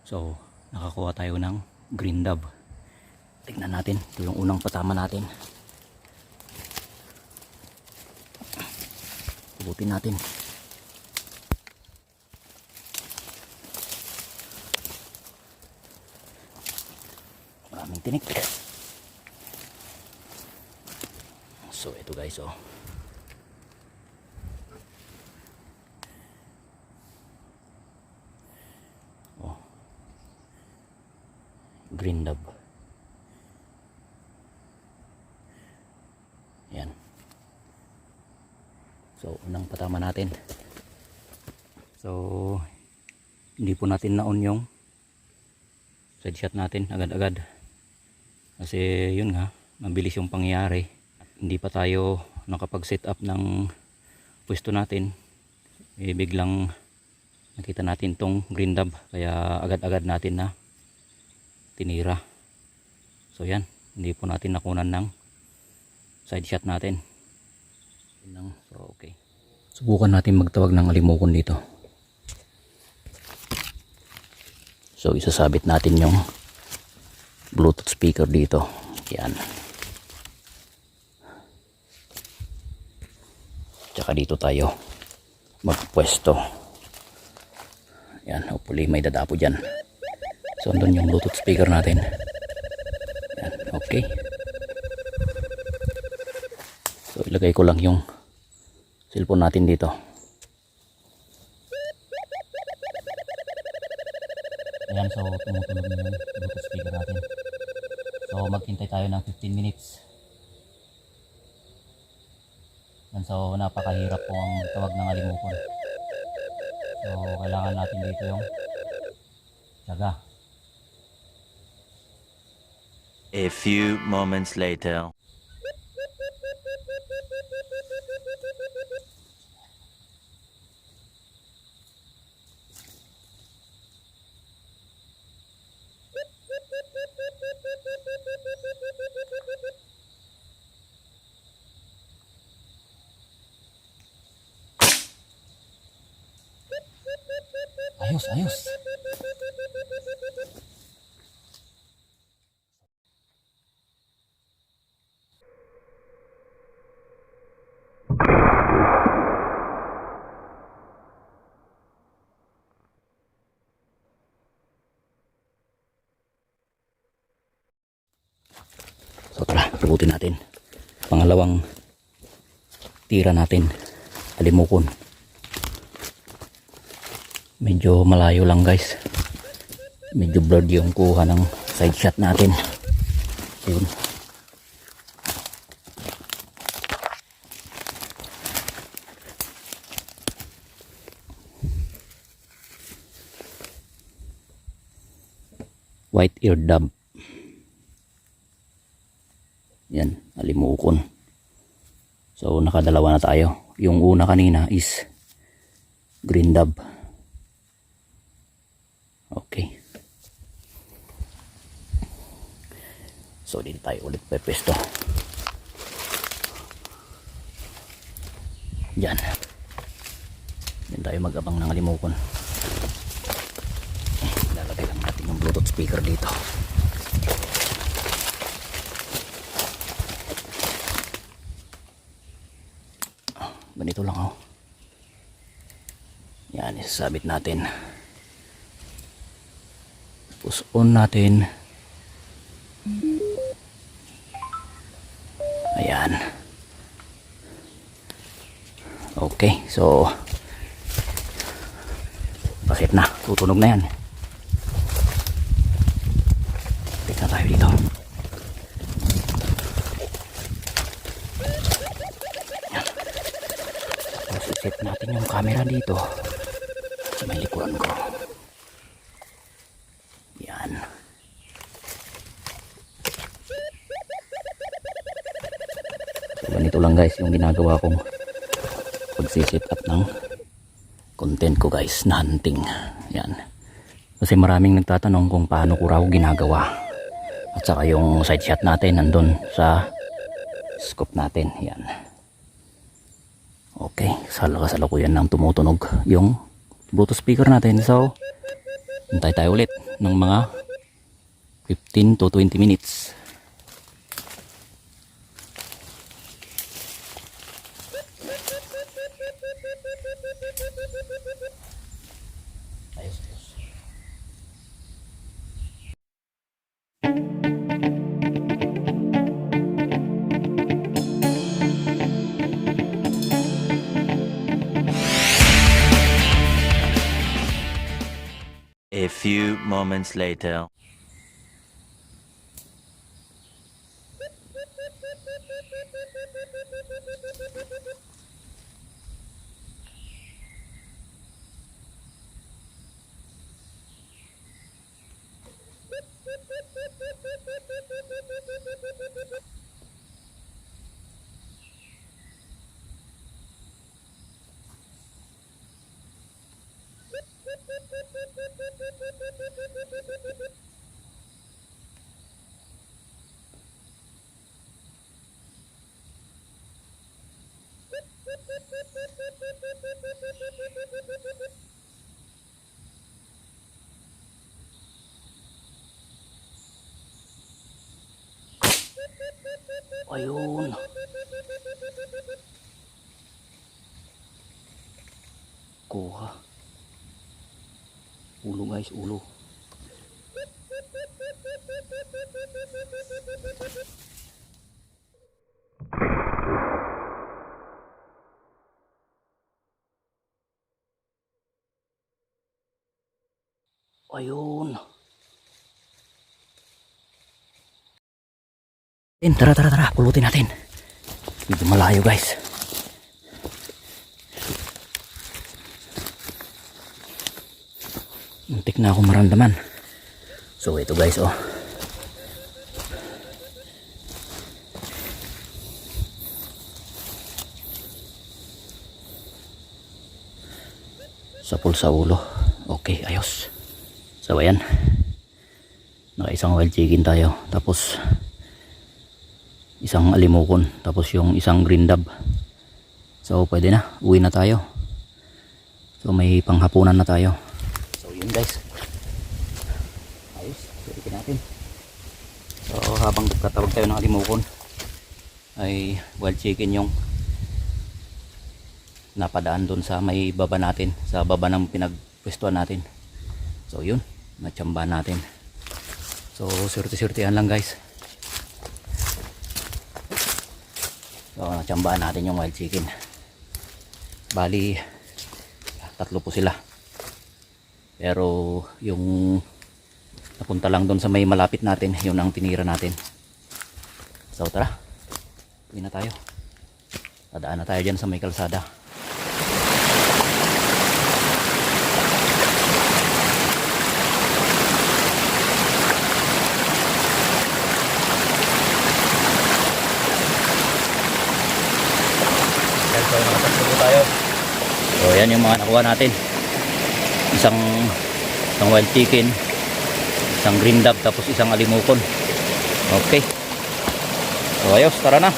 So, nakakuha tayo ng green dove. Tignan natin. Ito yung unang patama natin. Pugutin natin. Maraming tinik. So, ito guys, oh. Green dove. Yan. So, unang patama natin. So, hindi po natin naon yung side shot natin agad-agad. Kasi yun nga, mabilis yung pangyayari. Hindi pa tayo nakapag-set up ng pwesto natin. Biglang nakita natin tong green dove. Kaya agad-agad natin na tinira. So yan, hindi po natin nakunan ng side shot natin. So okay. Subukan natin magtawag ng alimokon dito. So isasabit natin yung Bluetooth speaker dito. Yan. Tsaka dito tayo magpwesto. Yan, hopefully may dadapo dyan. So andun yung Bluetooth speaker natin. Yan, okay. So ilagay ko lang yung cellphone natin dito. Ayan, so tumutunog na yung Bluetooth speaker natin. So maghintay tayo ng 15 minutes. Yan, so napakahirap po ang tawag ng alimokon. So kailangan natin dito yung tiyaga. A few moments later. Ayos, ayos. So tara, pugutin natin. Pangalawang tira natin, alimokon. Medyo malayo lang guys. Medyo blurred yung kuha ng side shot natin. Yun. White-eared dove. Yan, alimokon. So nakadalawa na tayo. Yung una kanina is green dove. Okay. So dito tayo ulit pepesto. Yan. Yan tayo mag-abang ng alimokon. Lalagay lang natin yung Bluetooth speaker dito. Ganito lang oh. Yan, isasabit natin. Push on natin. Ayan. Okay, so bakit na? Tutunog na yan. Balik na tayo dito. Set natin yung camera dito sa may likuran ko. Yan. So, ganito lang guys yung ginagawa kong pagsiset up ng content ko guys na hunting. Yan. Kasi maraming nagtatanong kung paano ko raw ginagawa. At saka yung side shot natin nandun sa scope natin. Yan. Okay, sa kasalukuyan nang tumutunog yung Bluetooth speaker natin. So, Hintay tayo ulit ng mga 15 to 20 minutes. Ayos, ayos. A few moments later. Ayun. Kuha. Ulo guys, ulo. Ayun. Tara, tara, tara. Pulutin natin. Medyo malayo guys. Muntik na ako maramdaman. So ito guys, oh. Sapul sa ulo. Okay, ayos. So ayan. Naka isang wild chicken tayo. Tapos isang alimokon. Tapos yung isang green dab. So pwede na. Uwi na tayo. So may panghapunan na tayo. So yun guys. Ayos. Pwede natin. So habang katawag tayo ng alimokon ay wild chicken yung napadaan doon sa may baba natin, sa baba ng pinagpwestuhan natin. So yun, natsyamba natin. So surti-surtihan lang guys. So natsyambaan natin yung wild chicken. Bali 3 po sila. Pero yung napunta lang doon sa may malapit natin, yun ang tinira natin. So tara, uwi na tayo. Dadaan na tayo dyan sa may kalsada. So nakatagpo tayo. So yan yung mga nakuha natin. Isang wild chicken, isang green dab, tapos isang alimokon. Okay. So ayos, tara na.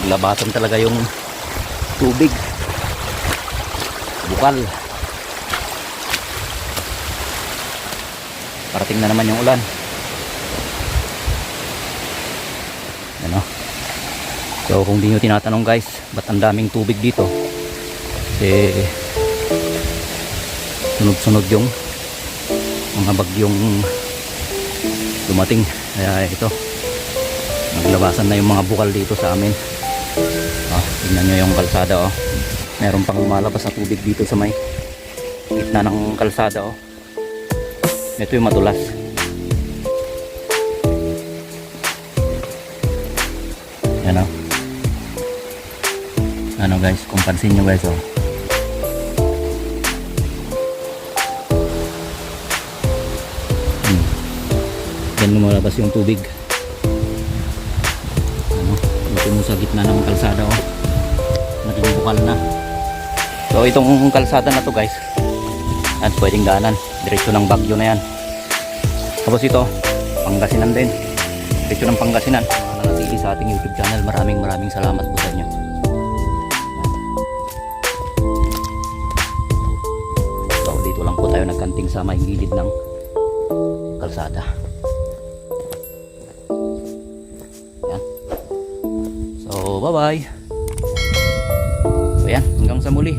Naglabasan talaga yung tubig. Bukal. Parating na naman yung ulan. Ano? So kung di nyo tinatanong guys, ba't ang daming tubig dito? Kasi sunod-sunod yung mga bagyong dumating. Kaya ito, naglabasan na yung mga bukal dito sa amin. Tingnan nyo yung kalsada, oh. Meron pang lumalabas na tubig dito sa may gitna ng kalsada, oh. Ito yung madulas. Yan, oh. Ano guys, kung pansin nyo guys, oh. Yan lumalabas yung tubig. Ano, ito mo sa gitna ng kalsada, oh. Naging bukal na. So itong kalsada na to guys, at pwedeng daanan diretso ng Bagyo na yan. Tapos ito Pangasinan din, diretso ng Pangasinan. Nanatili sa ating YouTube channel, maraming salamat po sa inyo. tayo nagkanting sa may gilid ng kalsada. Yan. So bye bye. So yan, hanggang sa muli.